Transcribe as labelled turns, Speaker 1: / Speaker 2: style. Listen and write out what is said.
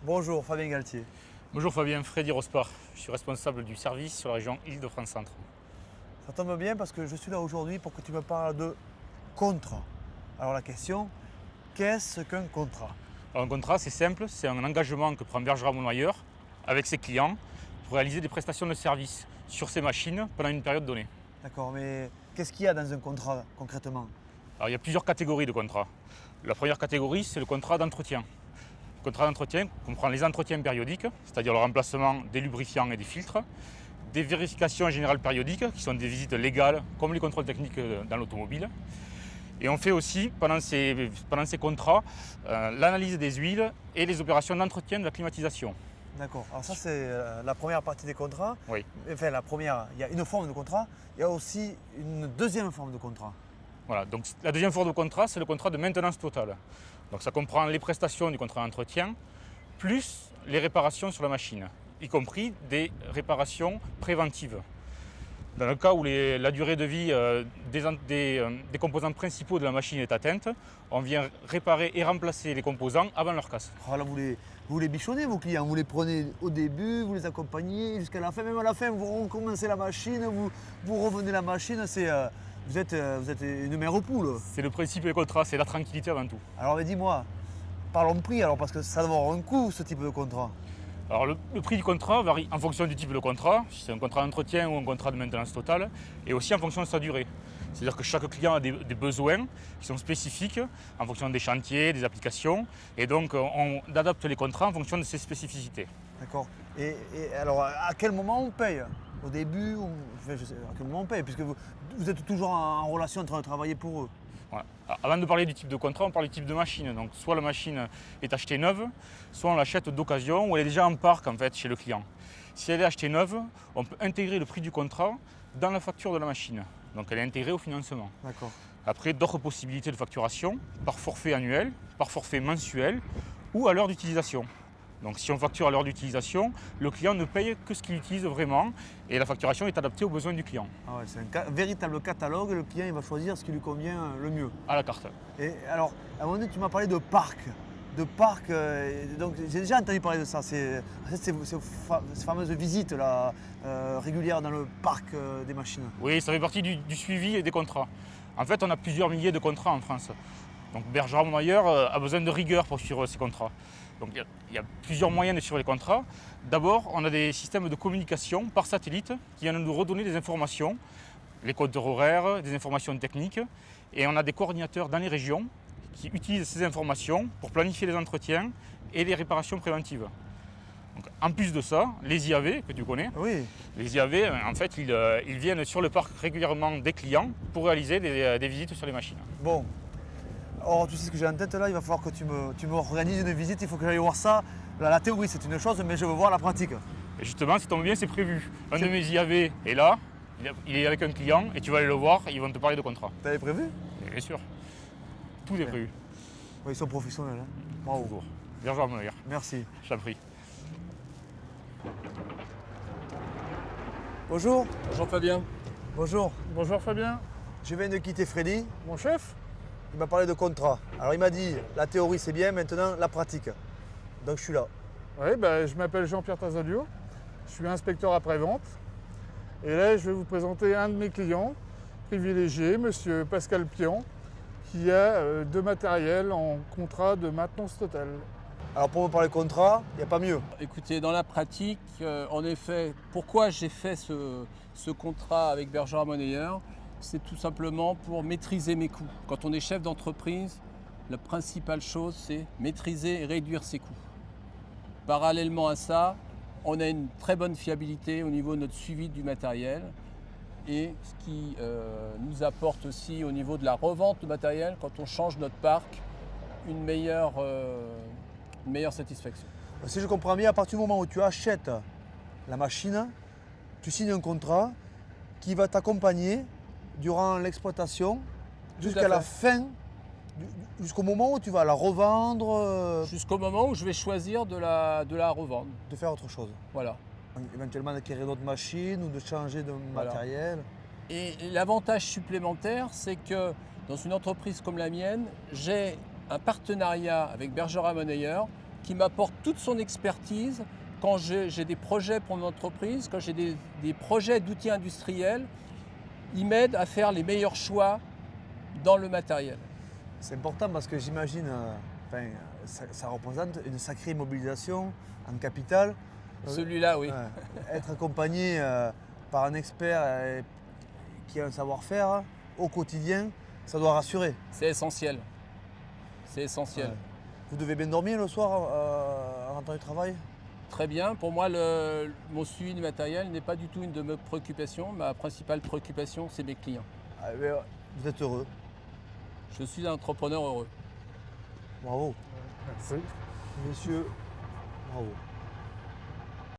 Speaker 1: Bonjour, Fabien Galtier.
Speaker 2: Bonjour Fabien, Freddy Rospar. Je suis responsable du service sur la région Île-de-France-Centre.
Speaker 1: Ça tombe bien parce que je suis là aujourd'hui pour que tu me parles de contrat. Alors la question, qu'est-ce qu'un contrat?
Speaker 2: Alors, un contrat, c'est simple, c'est un engagement que prend Bergerac Monoyer avec ses clients pour réaliser des prestations de service sur ses machines pendant une période donnée.
Speaker 1: D'accord, mais qu'est-ce qu'il y a dans un contrat concrètement?
Speaker 2: Alors, il y a plusieurs catégories de contrats. La première catégorie, c'est le contrat d'entretien. Le contrat d'entretien comprend les entretiens périodiques, c'est-à-dire le remplacement des lubrifiants et des filtres, des vérifications générales périodiques, qui sont des visites légales, comme les contrôles techniques dans l'automobile. Et on fait aussi, pendant ces contrats, l'analyse des huiles et les opérations d'entretien de la climatisation.
Speaker 1: D'accord, alors ça c'est la première partie des contrats.
Speaker 2: Oui.
Speaker 1: Enfin la première, il y a une forme de contrat, il y a aussi une deuxième forme de contrat.
Speaker 2: Voilà, donc la deuxième forme de contrat, c'est le contrat de maintenance totale. Donc ça comprend les prestations du contrat d'entretien, plus les réparations sur la machine, y compris des réparations préventives. Dans le cas où la durée de vie des composants principaux de la machine est atteinte, on vient réparer et remplacer les composants avant leur casse.
Speaker 1: Alors là vous les bichonnez vos clients, vous les prenez au début, vous les accompagnez jusqu'à la fin, même à la fin vous recommencez la machine, vous revenez la machine, vous êtes une mère aux poules.
Speaker 2: C'est le principe des contrats, c'est la tranquillité avant tout.
Speaker 1: Alors mais dis-moi, parlons prix alors parce que ça doit avoir un coût ce type de contrat.
Speaker 2: Alors le prix du contrat varie en fonction du type de contrat, si c'est un contrat d'entretien ou un contrat de maintenance totale, et aussi en fonction de sa durée. C'est-à-dire que chaque client a des besoins qui sont spécifiques en fonction des chantiers, des applications, et donc on adapte les contrats en fonction de ces spécificités.
Speaker 1: D'accord. Et alors à quel moment on paye? Au début, enfin, je sais, à quel moment on paye? Puisque vous êtes toujours en relation en train de travailler pour eux.
Speaker 2: Voilà. Avant de parler du type de contrat, on parle du type de machine. Donc soit la machine est achetée neuve, soit on l'achète d'occasion ou elle est déjà en parc en fait chez le client. Si elle est achetée neuve, on peut intégrer le prix du contrat dans la facture de la machine. Donc elle est intégrée au financement.
Speaker 1: D'accord.
Speaker 2: Après, d'autres possibilités de facturation, par forfait annuel, par forfait mensuel ou à l'heure d'utilisation. Donc si on facture à l'heure d'utilisation, le client ne paye que ce qu'il utilise vraiment et la facturation est adaptée aux besoins du client.
Speaker 1: Ah ouais, c'est un véritable catalogue et le client il va choisir ce qui lui convient le mieux.
Speaker 2: À la carte.
Speaker 1: Et alors, à un moment donné, tu m'as parlé de parc. De parc, donc j'ai déjà entendu parler de ça. C'est ces fameuses visites là, régulières dans le parc des machines.
Speaker 2: Oui, ça fait partie du suivi et des contrats. En fait, on a plusieurs milliers de contrats en France. Donc Bergerac Monoyer a besoin de rigueur pour suivre ces contrats. Donc il y a plusieurs moyens de suivre les contrats. D'abord, on a des systèmes de communication par satellite qui viennent nous redonner des informations, les compteurs horaires, des informations techniques. Et on a des coordinateurs dans les régions qui utilisent ces informations pour planifier les entretiens et les réparations préventives. Donc, en plus de ça, les IAV, que tu connais,
Speaker 1: Oui.
Speaker 2: les IAV, en fait, ils viennent sur le parc régulièrement des clients pour réaliser des visites sur les machines.
Speaker 1: Bon. Or, tu sais ce que j'ai en tête là, il va falloir que tu me organises une visite, il faut que j'aille voir ça. La théorie c'est une chose, mais je veux voir la pratique.
Speaker 2: Et justement, si tombe bien, c'est prévu. Un de mes IAV est là, il est avec un client et tu vas aller le voir, ils vont te parler de contrat.
Speaker 1: T'avais prévu?
Speaker 2: Bien sûr, tout est prévu.
Speaker 1: Oui, ils sont professionnels. Hein. Bravo.
Speaker 2: Toujours. Bergerac Monoyer,
Speaker 1: Merci.
Speaker 2: je t'en prie.
Speaker 1: Bonjour.
Speaker 3: Bonjour Fabien.
Speaker 1: Bonjour.
Speaker 3: Bonjour Fabien.
Speaker 1: Je viens de quitter Freddy.
Speaker 3: Mon chef?
Speaker 1: Il m'a parlé de contrat. Alors il m'a dit, la théorie c'est bien, maintenant la pratique. Donc je suis là.
Speaker 3: Oui, je m'appelle Jean-Pierre Tazadio. Je suis inspecteur après-vente. Et là, je vais vous présenter un de mes clients privilégiés, monsieur Pascal Pian, qui a deux matériels en contrat de maintenance totale.
Speaker 1: Alors pour me parler contrat, il n'y a pas mieux.
Speaker 4: Écoutez, dans la pratique, en effet, pourquoi j'ai fait ce contrat avec Bergerac Monoyer? C'est tout simplement pour maîtriser mes coûts. Quand on est chef d'entreprise, la principale chose, c'est maîtriser et réduire ses coûts. Parallèlement à ça, on a une très bonne fiabilité au niveau de notre suivi du matériel et ce qui nous apporte aussi au niveau de la revente de matériel, quand on change notre parc, une meilleure satisfaction.
Speaker 1: Si je comprends bien, à partir du moment où tu achètes la machine, tu signes un contrat qui va t'accompagner durant l'exploitation jusqu'à la fin, jusqu'au moment où tu vas la revendre,
Speaker 4: Jusqu'au moment où je vais choisir de la revendre.
Speaker 1: de faire autre chose.
Speaker 4: Voilà.
Speaker 1: Éventuellement d'acquérir d'autres machines ou de changer de
Speaker 4: Voilà.
Speaker 1: matériel.
Speaker 4: Et l'avantage supplémentaire, c'est que dans une entreprise comme la mienne, j'ai un partenariat avec Bergerac Monoyer qui m'apporte toute son expertise quand j'ai des projets pour mon entreprise, quand j'ai des projets d'outils industriels. Il m'aide à faire les meilleurs choix dans le matériel.
Speaker 1: C'est important parce que j'imagine, ça représente une sacrée mobilisation en capital.
Speaker 4: Celui-là, oui.
Speaker 1: Être accompagné par un expert qui a un savoir-faire au quotidien, ça doit rassurer.
Speaker 4: C'est essentiel. C'est essentiel.
Speaker 1: Ouais. Vous devez bien dormir le soir en rentrant du travail?
Speaker 4: Très bien. Pour moi, mon suivi du matériel n'est pas du tout une de mes préoccupations. Ma principale préoccupation, c'est mes clients.
Speaker 1: Ah, vous êtes heureux.
Speaker 4: Je suis un entrepreneur heureux.
Speaker 1: Bravo.
Speaker 3: Merci.
Speaker 1: Messieurs, bravo.